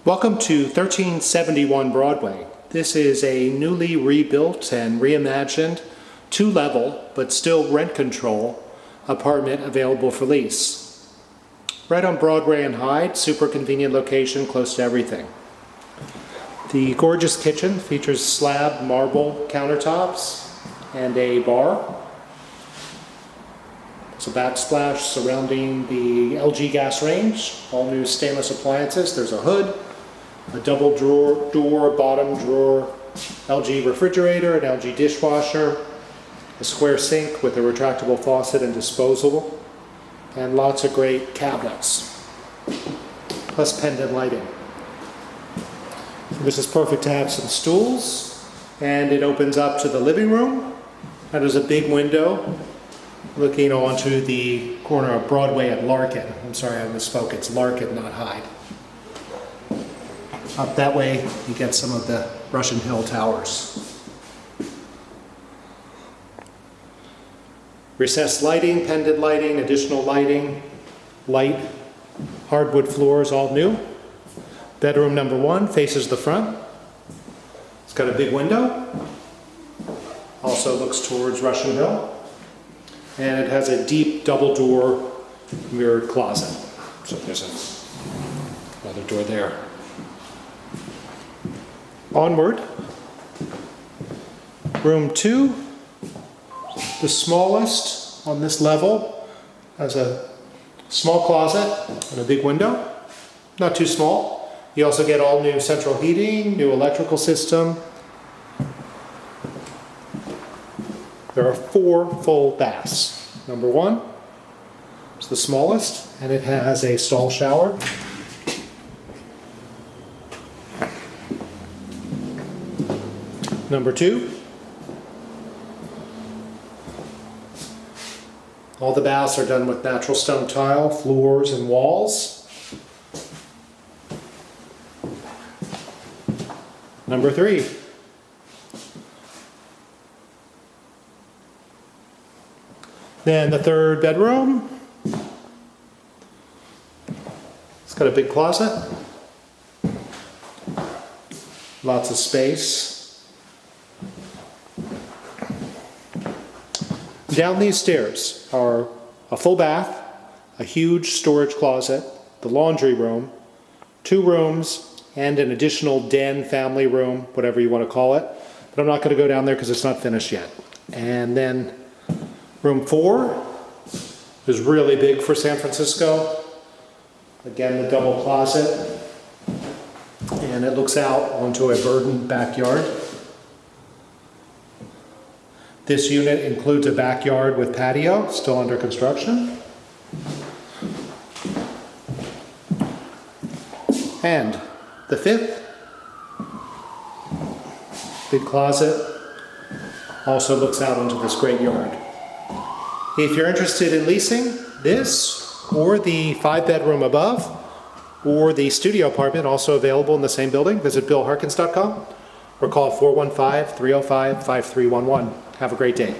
Welcome to 1371 Broadway. This is a newly rebuilt and reimagined two-level but still rent control apartment available for lease. Right on Broadway and Hyde, super convenient location close to everything. The gorgeous kitchen features slab marble countertops and a bar. There's a backsplash surrounding the LG gas range, all new stainless appliances. There's a hood, a double door, bottom drawer, LG refrigerator, an LG dishwasher, a square sink with a retractable faucet and disposal, and lots of great cabinets, plus pendant lighting. This is perfect to have some stools, and it opens up to the living room. And there's a big window looking onto the corner of Broadway at Larkin. I'm sorry, I misspoke. It's Larkin, not Hyde. Up that way, you get some of the Russian Hill towers. Recessed lighting, pendant lighting, additional lighting, light, hardwood floors, all new. Bedroom number 1 faces the front. It's got a big window. Also looks towards Russian Hill. And it has a deep double door mirrored closet. So there's another door there. Onward, room 2, the smallest on this level, has a small closet and a big window, not too small. You also get all new central heating, new electrical system. There are 4 full baths. Number 1 is the smallest, and it has a stall shower. Number 2, all the baths are done with natural stone tile, floors and walls. Number 3, then the third bedroom. It's got a big closet, lots of space. Down these stairs are a full bath, a huge storage closet, the laundry room, 2 rooms, and an additional den, family room, whatever you want to call it. But I'm not going to go down there because it's not finished yet. And then room 4 is really big for San Francisco. Again, the double closet. And it looks out onto a verdant backyard. This unit includes a backyard with patio, still under construction. And the 5th, big closet, also looks out onto this great yard. If you're interested in leasing this, or the 5-bedroom above, or the studio apartment, also available in the same building, visit billharkins.com or call 415-305-5311. Have a great day.